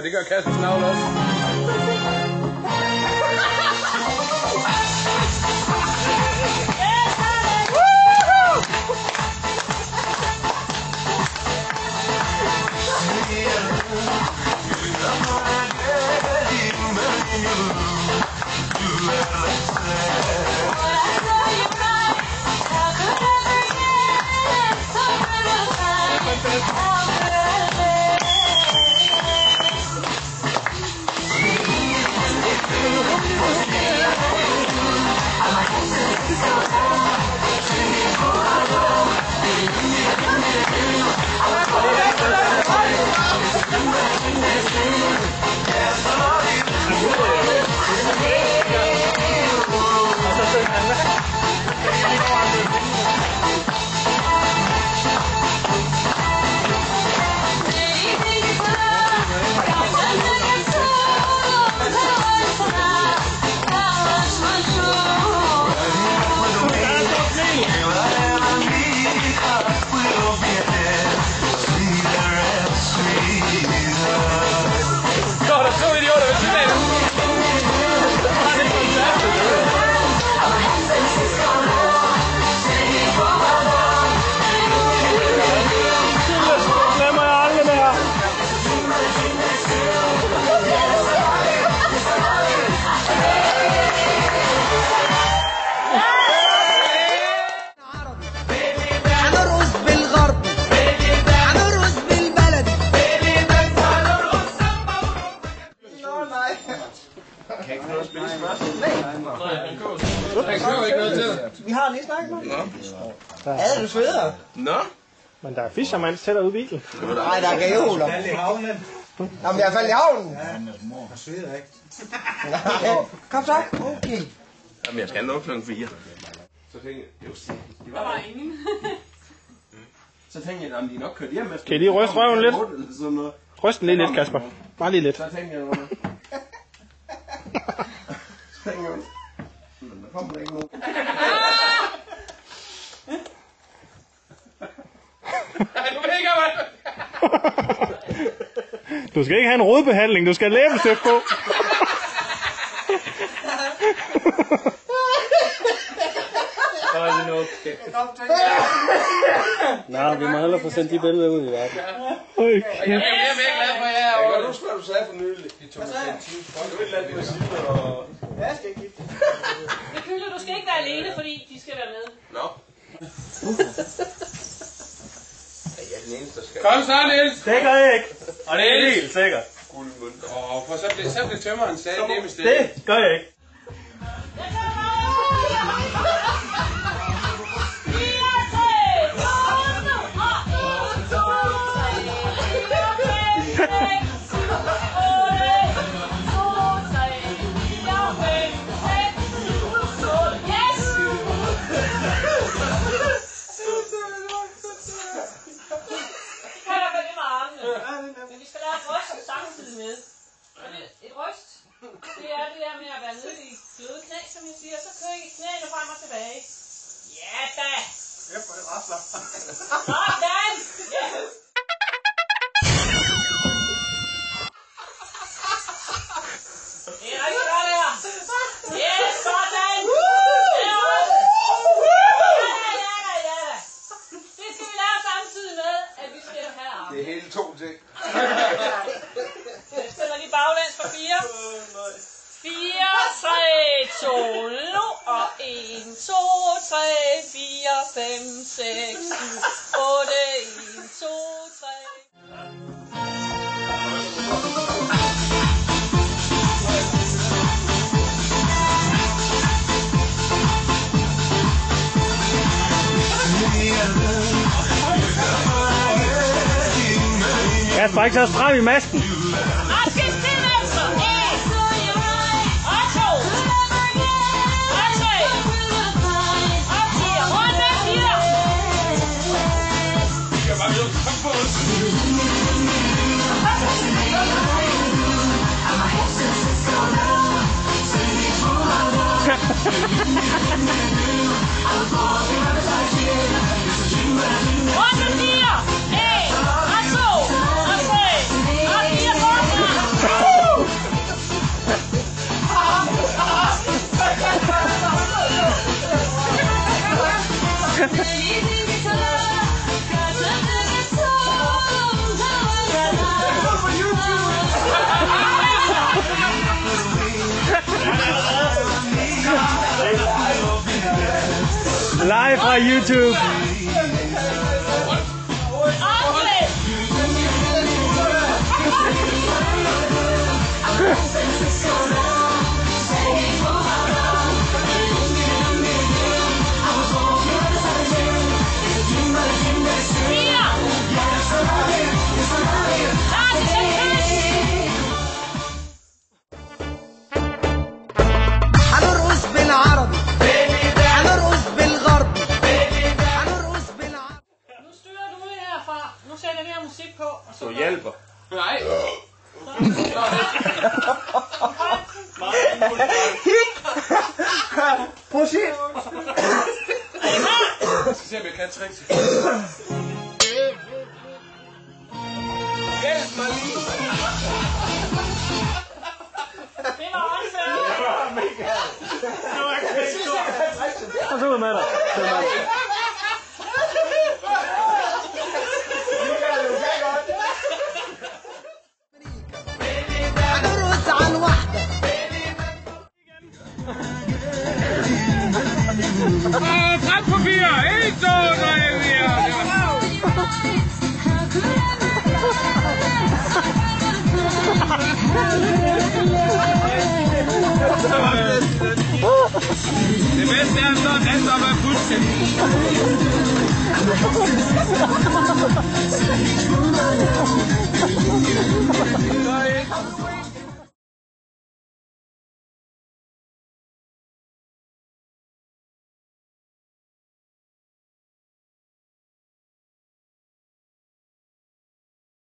det gør Kasper Snavl også. Vi har lige snakket med. Ja, er du sveder? Nå? Men der er fishermands tættere ude i bilen. Nej, der er gajoler. Jeg faldt i havnen. Jamen, jeg faldt i havnen. Ja, mor sveder ikke. Nej. Kom så. Okay. Jamen, jeg skal nok klokken 4. Så tænkte jeg, just det var ingen. Så tænkte jeg, at de nok kørte hjem. Kan I lige ryste røven lidt? Ryst den lige lidt, Kasper. Bare lige lidt. Så tænkte jeg, men der kommer ikke nogen. Du skal ikke have en rodbehandling, du skal have læbestift på. Nej, vi må hellere få sendt de billeder ud i verden. Jeg er mere glad for, at jeg er over. Jeg kan huske, hvad du sagde for nylig. De tog mig til 10. Du vil lade mig sige, og... Jeg skal ikke gifte. Det Kølle, du skal ikke være alene, fordi de skal være med. Nå. Jeg er den eneste, der skal... Kom så, Niels! Det gør jeg ikke. Og det er helt sikkert. Guldmønt. Og for så blev tømmeren stadig nemme sted. Det gør jeg ikke. Men vi skal lave et ryst samtidig med. Et ryst, det er det der med at være nede i bløde knæ, som jeg siger. Så kører I knæene frem og tilbage. Ja da! Jeg får det rasler. Sådan! Ja. Det er rigtig godt der. Yes, sådan! Ja. Det skal vi lave samtidig med, at vi skal herop. Det er hele 2 ting. Jeg spiller lige baglæns for 4. 4, 3, 2, nu og 1, 2, 3, 4, 5, 6, 7, 8, 1, 2, 3. Kasper, ikke så stram i masken. Og skal til venstre. 1, og 2, og 3, og 4. Rundt med 4. Jeg bare ved, kom på os. Rundt med 4. 1, og 2, og 3, og 4. Live fra YouTube. هنرقص بالعربي هنرقص بالغربي هنرقص بالعربي. Nu styrer du det herfra. Nu sætter vi her musik på. Og så Du hjælper. Nej. Prøv at se. Jeg skal se, om jeg kan tricks. Hjælp mig lige. Det var åndssvagt. Og så ud med dig. هنرقص على الوحدة. Frem på 4. 1, 2, 3, 4. Det bedste er så, at den så er fuldstændig.